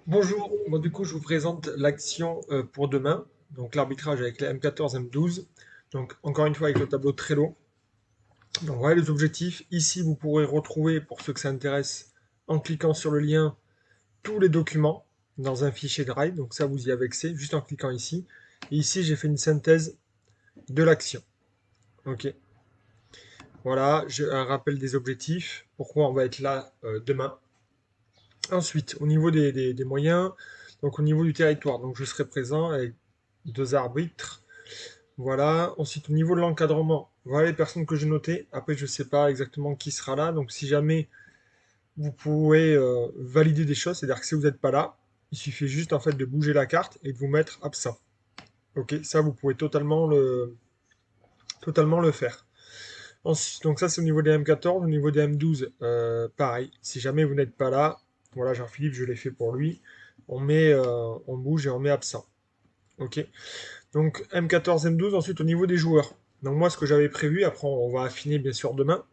Bonjour, moi du coup je vous présente l'action pour demain, donc l'arbitrage avec les M14, M12, donc encore une fois avec le tableau Trello. Donc voilà les objectifs, ici vous pourrez retrouver pour ceux que ça intéresse en cliquant sur le lien tous les documents dans un fichier Drive, donc ça vous y avez accès juste en cliquant ici. Et ici j'ai fait une synthèse de l'action. Ok, voilà, j'ai un rappel des objectifs, pourquoi on va être là demain. Ensuite, au niveau des moyens, donc au niveau du territoire, donc je serai présent avec deux arbitres. Voilà. Ensuite, au niveau de l'encadrement, voilà les personnes que j'ai notées. Après, je ne sais pas exactement qui sera là. Donc, si jamais vous pouvez valider des choses, c'est-à-dire que si vous n'êtes pas là, il suffit juste en fait de bouger la carte et de vous mettre absent. Ok, ça vous pouvez totalement le faire. Ensuite, donc ça c'est au niveau des M14, au niveau des M12, pareil. Si jamais vous n'êtes pas là, voilà Jean-Philippe, je l'ai fait pour lui. On bouge et on met absent. Ok. Donc M14, M12, ensuite au niveau des joueurs. Donc moi ce que j'avais prévu, après on va affiner bien sûr demain,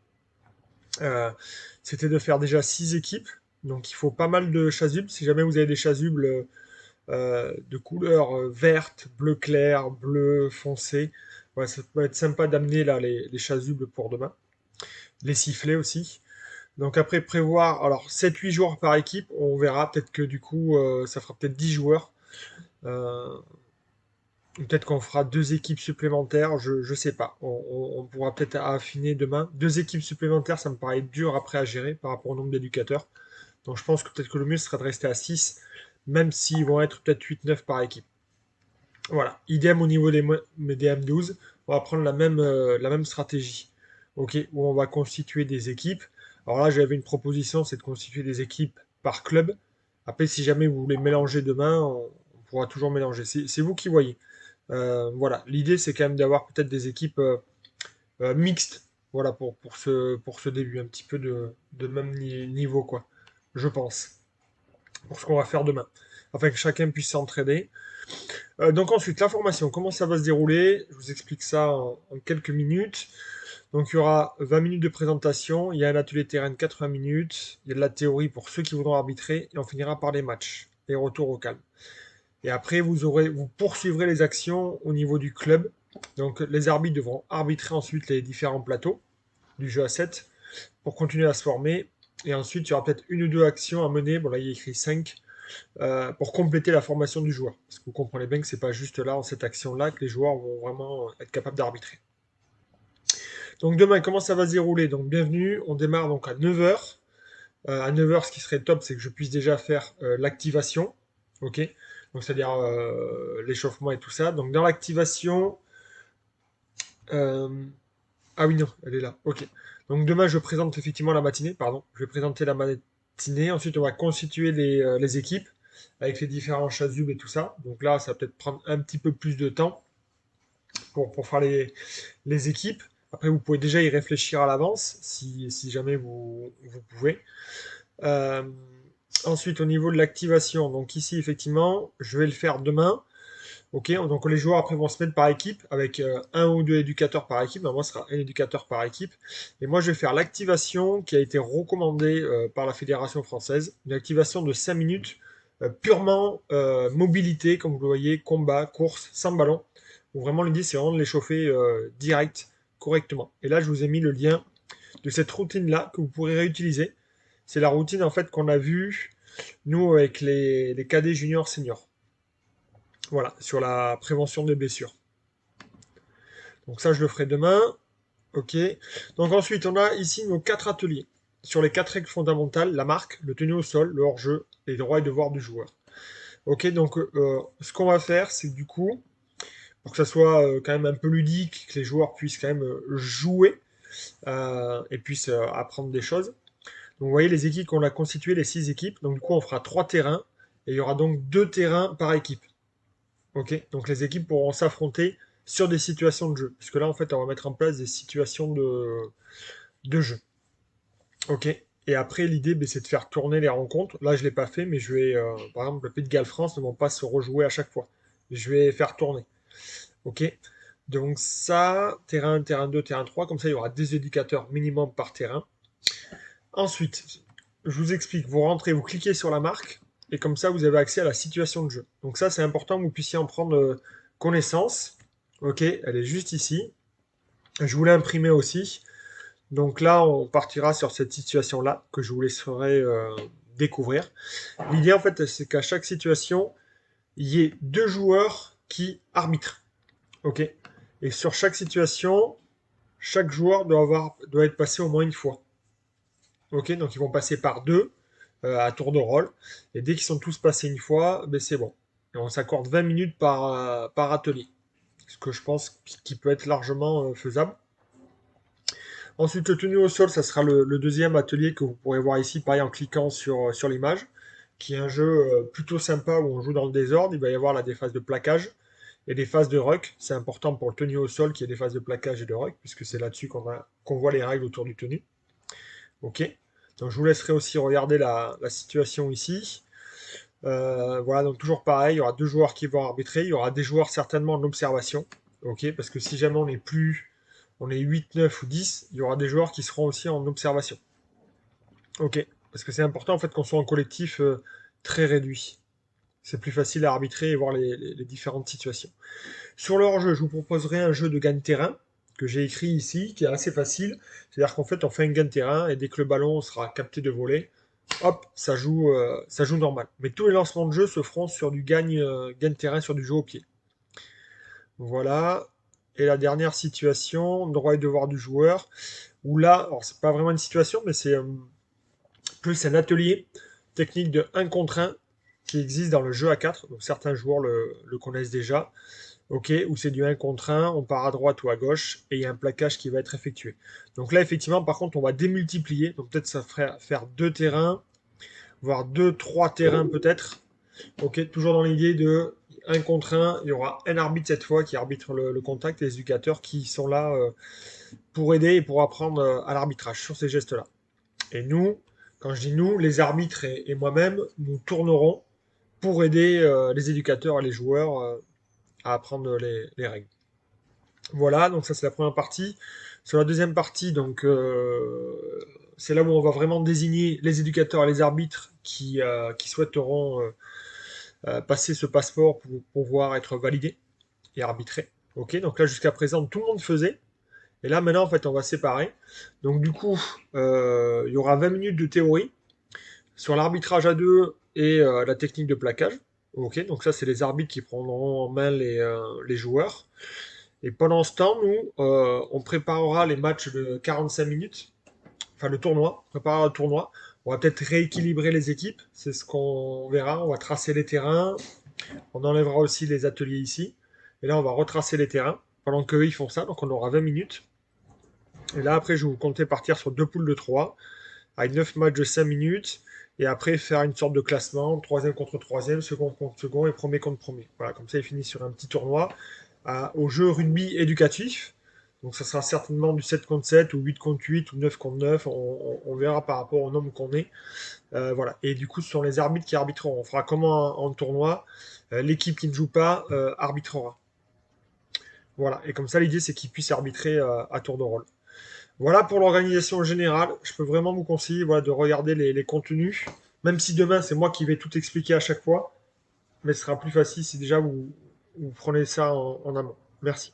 euh, c'était de faire déjà 6 équipes. Donc il faut pas mal de chasubles. Si jamais vous avez des chasubles de couleur verte, bleu clair, bleu foncé, ouais, ça peut être sympa d'amener là les chasubles pour demain. Les sifflets aussi. Donc après prévoir, alors 7-8 joueurs par équipe, on verra, peut-être que du coup ça fera peut-être 10 joueurs. Euh, Peut-être qu'on fera deux équipes supplémentaires, je sais pas. On pourra peut-être affiner demain. Deux équipes supplémentaires, ça me paraît dur après à gérer par rapport au nombre d'éducateurs. Donc je pense que peut-être que le mieux serait de rester à 6, même s'ils vont être peut-être 8-9 par équipe. Voilà. Idem au niveau des M12, on va prendre la même stratégie. Ok, où on va constituer des équipes. Alors là, j'avais une proposition, c'est de constituer des équipes par club. Après, si jamais vous voulez mélanger demain, on pourra toujours mélanger. C'est vous qui voyez. Voilà, l'idée c'est quand même d'avoir peut-être des équipes mixtes, voilà, pour ce début, un petit peu de même niveau, quoi, je pense, pour ce qu'on va faire demain, afin que chacun puisse s'entraider. Donc ensuite, la formation, comment ça va se dérouler? Je vous explique ça en quelques minutes. Donc il y aura 20 minutes de présentation, il y a un atelier terrain de 80 minutes, il y a de la théorie pour ceux qui voudront arbitrer, et on finira par les matchs, et retour au calme. Et après, vous poursuivrez les actions au niveau du club. Donc, les arbitres devront arbitrer ensuite les différents plateaux du jeu à 7 pour continuer à se former. Et ensuite, il y aura peut-être une ou deux actions à mener. Bon, là, il y a écrit 5 pour compléter la formation du joueur. Parce que vous comprenez bien que c'est pas juste là, en cette action-là, que les joueurs vont vraiment être capables d'arbitrer. Donc, demain, comment ça va se dérouler? Donc, bienvenue. On démarre donc à 9 h. À 9 h, ce qui serait top, c'est que je puisse déjà faire l'activation. Ok. Donc, c'est-à-dire l'échauffement et tout ça. Donc, dans l'activation, Euh, ah oui, non, elle est là. Ok. Donc demain, je présente effectivement la matinée, pardon. Je vais présenter la matinée. Ensuite, on va constituer les équipes avec les différents chasubles et tout ça. Donc là, ça va peut-être prendre un petit peu plus de temps pour faire les équipes. Après, vous pouvez déjà y réfléchir à l'avance si jamais vous pouvez. Euh, Ensuite, au niveau de l'activation, donc ici, effectivement, je vais le faire demain. Ok, donc les joueurs après vont se mettre par équipe avec un ou deux éducateurs par équipe. Ben, moi, ce sera un éducateur par équipe. Et moi, je vais faire l'activation qui a été recommandée par la Fédération française. Une activation de 5 minutes purement mobilité, comme vous le voyez, combat, course, sans ballon. Donc, vraiment, l'idée, c'est vraiment de les chauffer direct, correctement. Et là, je vous ai mis le lien de cette routine-là que vous pourrez réutiliser. C'est la routine en fait qu'on a vue, nous, avec les cadets juniors seniors. Voilà, sur la prévention des blessures. Donc ça, je le ferai demain. Ok. Donc ensuite, on a ici nos quatre ateliers. Sur les quatre règles fondamentales, la marque, le tenue au sol, le hors-jeu, les droits et devoirs du joueur. Ok, donc ce qu'on va faire, c'est que du coup, pour que ça soit quand même un peu ludique, que les joueurs puissent quand même jouer et puissent apprendre des choses. Donc vous voyez les équipes qu'on a constituées, les 6 équipes. Donc du coup, on fera 3 terrains et il y aura donc 2 terrains par équipe. Ok, donc les équipes pourront s'affronter sur des situations de jeu. Puisque là, en fait, on va mettre en place des situations de jeu. Ok. Et après, l'idée, ben, c'est de faire tourner les rencontres. Là, je ne l'ai pas fait, mais je vais, par exemple, le Pays de Galles-France ne vont pas se rejouer à chaque fois. Je vais faire tourner. Ok. Donc ça, terrain 1, terrain 2, terrain 3, comme ça, il y aura des éducateurs minimum par terrain. Ensuite, je vous explique, vous rentrez, vous cliquez sur la marque. et comme ça vous avez accès à la situation de jeu. Donc ça c'est important que vous puissiez en prendre connaissance. Ok, elle est juste ici. Je vous l'ai imprimée aussi. Donc là on partira sur cette situation-là que je vous laisserai découvrir. L'idée en fait c'est qu'à chaque situation, il y ait deux joueurs qui arbitrent. Ok. Et sur chaque situation, chaque joueur doit être passé au moins une fois. Ok, donc ils vont passer par deux à tour de rôle. Et dès qu'ils sont tous passés une fois, ben c'est bon. Et on s'accorde 20 minutes par atelier. Ce que je pense qui peut être largement faisable. Ensuite, le tenue au sol, ça sera le deuxième atelier que vous pourrez voir ici, pareil en cliquant sur l'image, qui est un jeu plutôt sympa où on joue dans le désordre. Il va y avoir là des phases de plaquage et des phases de ruck. C'est important pour le tenue au sol qu'il y ait des phases de plaquage et de ruck, puisque c'est là-dessus qu'on voit les règles autour du tenue. Ok. Donc je vous laisserai aussi regarder la situation ici. Voilà, donc toujours pareil, il y aura deux joueurs qui vont arbitrer, il y aura des joueurs certainement en observation. Ok, parce que si jamais on est 8, 9 ou 10, il y aura des joueurs qui seront aussi en observation. Ok, parce que c'est important en fait qu'on soit en collectif très réduit. C'est plus facile à arbitrer et voir les différentes situations. Sur le hors-jeu, je vous proposerai un jeu de gagne-terrain que j'ai écrit ici, qui est assez facile. C'est-à-dire qu'en fait, on fait un gagne-terrain et dès que le ballon sera capté de volée, hop, ça joue normal. Mais tous les lancements de jeu se feront sur du gagne-terrain, sur du jeu au pied. Voilà. Et la dernière situation, droit et devoir du joueur, où là, alors c'est pas vraiment une situation, mais c'est plus un atelier technique de 1 contre 1 qui existe dans le jeu à 4. Donc certains joueurs le connaissent déjà. Ok, où c'est du 1 contre 1, on part à droite ou à gauche, et il y a un plaquage qui va être effectué. Donc là, effectivement, par contre, on va démultiplier. Donc peut-être ça ferait faire deux terrains, voire deux, trois terrains peut-être. Ok, toujours dans l'idée de 1 contre 1, il y aura un arbitre cette fois qui arbitre le contact et les éducateurs qui sont là pour aider et pour apprendre à l'arbitrage sur ces gestes-là. Et nous, quand je dis nous, les arbitres et moi-même, nous tournerons pour aider les éducateurs et les joueurs à apprendre les règles. Voilà, donc ça c'est la première partie. Sur la deuxième partie, donc c'est là où on va vraiment désigner les éducateurs et les arbitres qui souhaiteront passer ce passeport pour pouvoir être validés et arbitrés. Ok, donc là jusqu'à présent tout le monde faisait. Et là maintenant en fait on va séparer. Donc du coup il y aura 20 minutes de théorie sur l'arbitrage à deux et la technique de plaquage. Ok, donc ça c'est les arbitres qui prendront en main les joueurs. Et pendant ce temps, nous, on préparera les matchs de 45 minutes, enfin le tournoi, on préparera le tournoi. On va peut-être rééquilibrer les équipes, c'est ce qu'on verra. On va tracer les terrains, on enlèvera aussi les ateliers ici. Et là, on va retracer les terrains pendant qu'eux ils font ça, donc on aura 20 minutes. Et là, après, je vous compter partir sur deux poules de 3, avec 9 matchs de 5 minutes, et après faire une sorte de classement, troisième contre troisième, second contre second et premier contre premier. Voilà, comme ça, ils finissent sur un petit tournoi au jeu rugby éducatif. Donc ça sera certainement du 7 contre 7 ou 8 contre 8 ou 9 contre 9. On verra par rapport au nombre qu'on est. Voilà. Et du coup, ce sont les arbitres qui arbitreront. On fera comme en tournoi. L'équipe qui ne joue pas arbitrera. Voilà. Et comme ça, l'idée, c'est qu'ils puissent arbitrer à tour de rôle. Voilà pour l'organisation générale. Je peux vraiment vous conseiller voilà, de regarder les contenus. Même si demain, c'est moi qui vais tout expliquer à chaque fois. Mais ce sera plus facile si déjà vous prenez ça en amont. Merci.